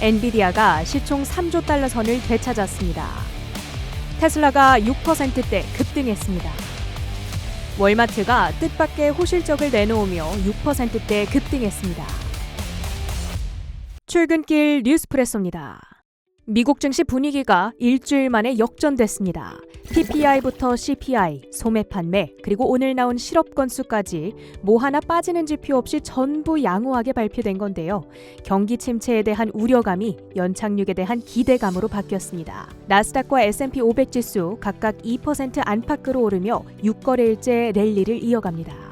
엔비디아가 시총 3조 달러 선을 되찾았습니다. 테슬라가 6%대 급등했습니다. 월마트가 뜻밖의 호실적을 내놓으며 6%대 급등했습니다. 출근길 뉴스프레소입니다. 미국 증시 분위기가 일주일 만에 역전됐습니다. PPI부터 CPI, 소매 판매, 그리고 오늘 나온 실업 건수까지 뭐 하나 빠지는 지표 없이 전부 양호하게 발표된 건데요. 경기 침체에 대한 우려감이 연착륙에 대한 기대감으로 바뀌었습니다. 나스닥과 S&P 500 지수 각각 2% 안팎으로 오르며 6거래일째 랠리를 이어갑니다.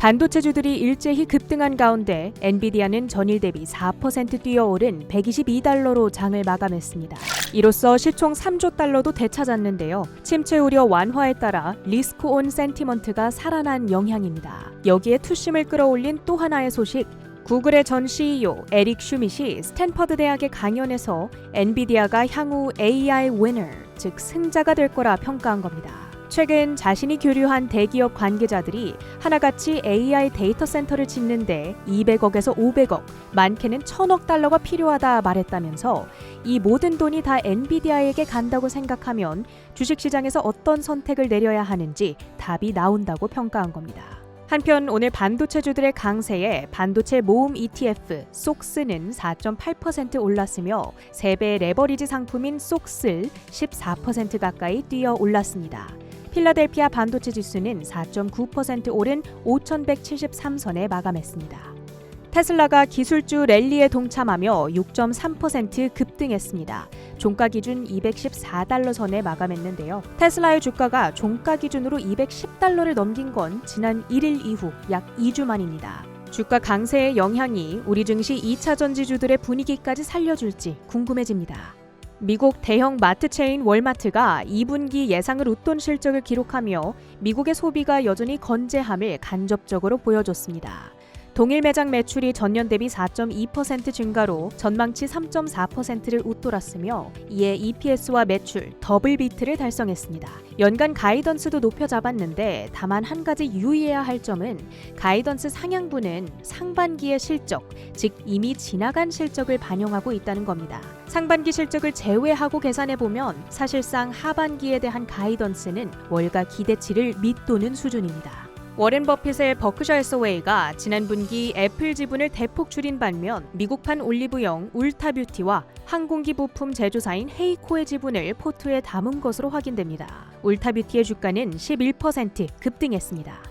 반도체주들이 일제히 급등한 가운데 엔비디아는 전일 대비 4% 뛰어오른 122달러로 장을 마감했습니다. 이로써 시총 3조 달러도 되찾았는데요. 침체 우려 완화에 따라 리스크 온 센티먼트가 살아난 영향입니다. 여기에 투심을 끌어올린 또 하나의 소식, 구글의 전 CEO 에릭 슈밋이 스탠퍼드 대학의 강연에서 엔비디아가 향후 AI 위너, 즉 승자가 될 거라 평가한 겁니다. 최근 자신이 교류한 대기업 관계자들이 하나같이 AI 데이터 센터를 짓는데 200억에서 500억, 많게는 1000억 달러가 필요하다 말했다면서 이 모든 돈이 다 엔비디아에게 간다고 생각하면 주식시장에서 어떤 선택을 내려야 하는지 답이 나온다고 평가한 겁니다. 한편 오늘 반도체주들의 강세에 반도체 모음 ETF 속스는 4.8% 올랐으며 3배의 레버리지 상품인 속슬 14% 가까이 뛰어 올랐습니다. 필라델피아 반도체 지수는 4.9% 오른 5,173선에 마감했습니다. 테슬라가 기술주 랠리에 동참하며 6.3% 급등했습니다. 종가 기준 214달러 선에 마감했는데요. 테슬라의 주가가 종가 기준으로 210달러를 넘긴 건 지난 1일 이후 약 2주 만입니다. 주가 강세의 영향이 우리 증시 2차 전지주들의 분위기까지 살려줄지 궁금해집니다. 미국 대형 마트 체인 월마트가 2분기 예상을 웃돈 실적을 기록하며 미국의 소비가 여전히 건재함을 간접적으로 보여줬습니다. 동일 매장 매출이 전년 대비 4.2% 증가로 전망치 3.4%를 웃돌았으며 이에 EPS와 매출 더블 비트를 달성했습니다. 연간 가이던스도 높여 잡았는데 다만 한 가지 유의해야 할 점은 가이던스 상향분은 상반기의 실적, 즉 이미 지나간 실적을 반영하고 있다는 겁니다. 상반기 실적을 제외하고 계산해보면 사실상 하반기에 대한 가이던스는 월가 기대치를 밑도는 수준입니다. 워렌 버핏의 버크셔 해서웨이가 지난 분기 애플 지분을 대폭 줄인 반면 미국판 올리브영 울타뷰티와 항공기 부품 제조사인 헤이코의 지분을 포트에 담은 것으로 확인됩니다. 울타뷰티의 주가는 11% 급등했습니다.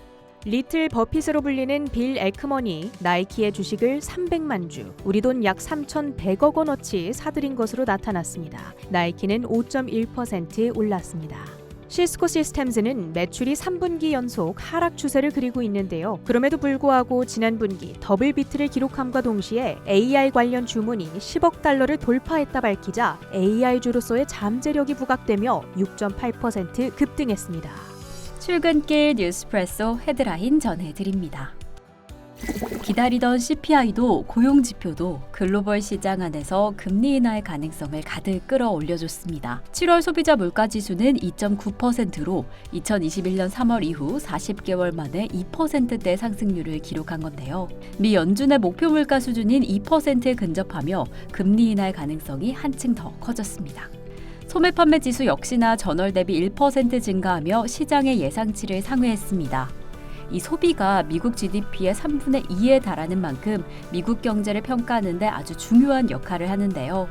리틀 버핏으로 불리는 빌 에크먼이 나이키의 주식을 300만 주, 우리 돈 약 3,100억 원어치 사들인 것으로 나타났습니다. 나이키는 5.1% 올랐습니다. 시스코 시스템즈는 매출이 3분기 연속 하락 추세를 그리고 있는데요. 그럼에도 불구하고 지난 분기 더블 비트를 기록함과 동시에 AI 관련 주문이 10억 달러를 돌파했다 밝히자 AI주로서의 잠재력이 부각되며 6.8% 급등했습니다. 출근길 뉴스프레소 헤드라인 전해드립니다. 기다리던 CPI도 고용지표도 글로벌 시장 안에서 금리 인하의 가능성을 가득 끌어올려줬습니다. 7월 소비자 물가지수는 2.9%로 2021년 3월 이후 40개월 만에 2%대 상승률을 기록한 건데요. 미 연준의 목표 물가 수준인 2%에 근접하며 금리 인하의 가능성이 한층 더 커졌습니다. 소매 판매 지수 역시나 전월 대비 1% 증가하며 시장의 예상치를 상회했습니다. 이 소비가 미국 GDP의 3분의 2에 달하는 만큼 미국 경제를 평가하는 데 아주 중요한 역할을 하는데요.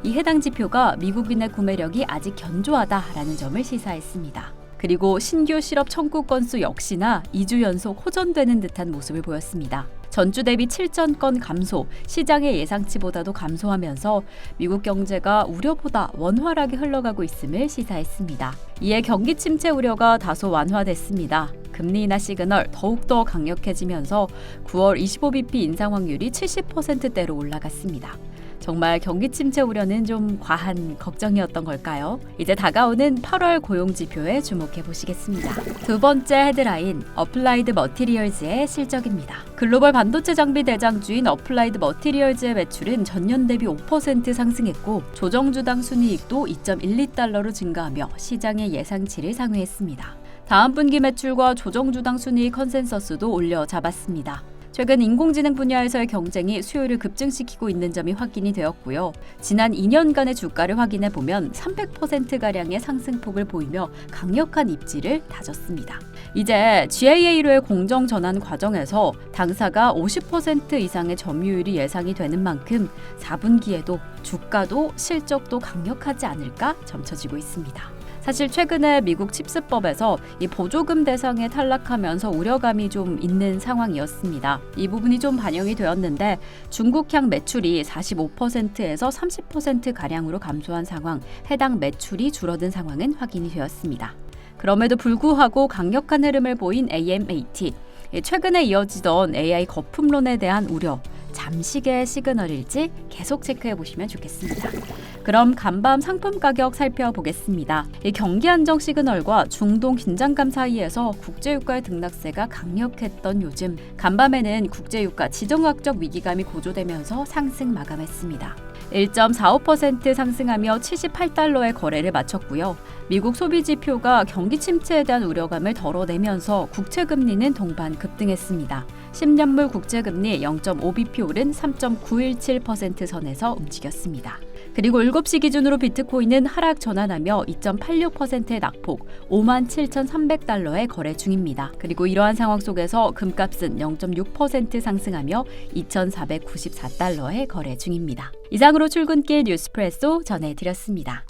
이 해당 지표가 미국인의 구매력이 아직 견조하다라는 점을 시사했습니다. 그리고 신규 실업 청구 건수 역시나 2주 연속 호전되는 듯한 모습을 보였습니다. 전주 대비 7,000건 감소, 시장의 예상치보다도 감소하면서 미국 경제가 우려보다 원활하게 흘러가고 있음을 시사했습니다. 이에 경기 침체 우려가 다소 완화됐습니다. 금리 인하 시그널 더욱더 강력해지면서 9월 25bp 인상 확률이 70%대로 올라갔습니다. 정말 경기 침체 우려는 좀 과한 걱정이었던 걸까요? 이제 다가오는 8월 고용지표에 주목해 보시겠습니다. 두 번째 헤드라인, 어플라이드 머티리얼즈의 실적입니다. 글로벌 반도체 장비 대장주인 어플라이드 머티리얼즈의 매출은 전년 대비 5% 상승했고 조정주당 순이익도 2.12달러로 증가하며 시장의 예상치를 상회했습니다. 다음 분기 매출과 조정주당 순이익 컨센서스도 올려 잡았습니다. 최근 인공지능 분야에서의 경쟁이 수요를 급증시키고 있는 점이 확인이 되었고요. 지난 2년간의 주가를 확인해 보면 300%가량의 상승폭을 보이며 강력한 입지를 다졌습니다. 이제 GAA로의 공정 전환 과정에서 당사가 50% 이상의 점유율이 예상이 되는 만큼 4분기에도 주가도 실적도 강력하지 않을까 점쳐지고 있습니다. 사실 최근에 미국 칩스법에서 이 보조금 대상에 탈락하면서 우려감이 좀 있는 상황이었습니다. 이 부분이 좀 반영이 되었는데 중국향 매출이 45%에서 30%가량으로 감소한 상황, 해당 매출이 줄어든 상황은 확인이 되었습니다. 그럼에도 불구하고 강력한 흐름을 보인 AMAT, 최근에 이어지던 AI 거품론에 대한 우려, 잠시의 시그널일지 계속 체크해 보시면 좋겠습니다. 그럼 간밤 상품 가격 살펴보겠습니다. 이 경기 안정 시그널과 중동 긴장감 사이에서 국제유가의 등락세가 강력했던 요즘, 간밤에는 국제유가 지정학적 위기감이 고조되면서 상승 마감했습니다. 1.45% 상승하며 78달러의 거래를 마쳤고요. 미국 소비지표가 경기 침체에 대한 우려감을 덜어내면서 국채금리는 동반 급등했습니다. 10년물 국채금리 0.5bp 오른 3.917% 선에서 움직였습니다. 그리고 7시 기준으로 비트코인은 하락 전환하며 2.86%의 낙폭 57,300달러에 거래 중입니다. 그리고 이러한 상황 속에서 금값은 0.6% 상승하며 2,494달러에 거래 중입니다. 이상으로 출근길 뉴스프레소 전해드렸습니다.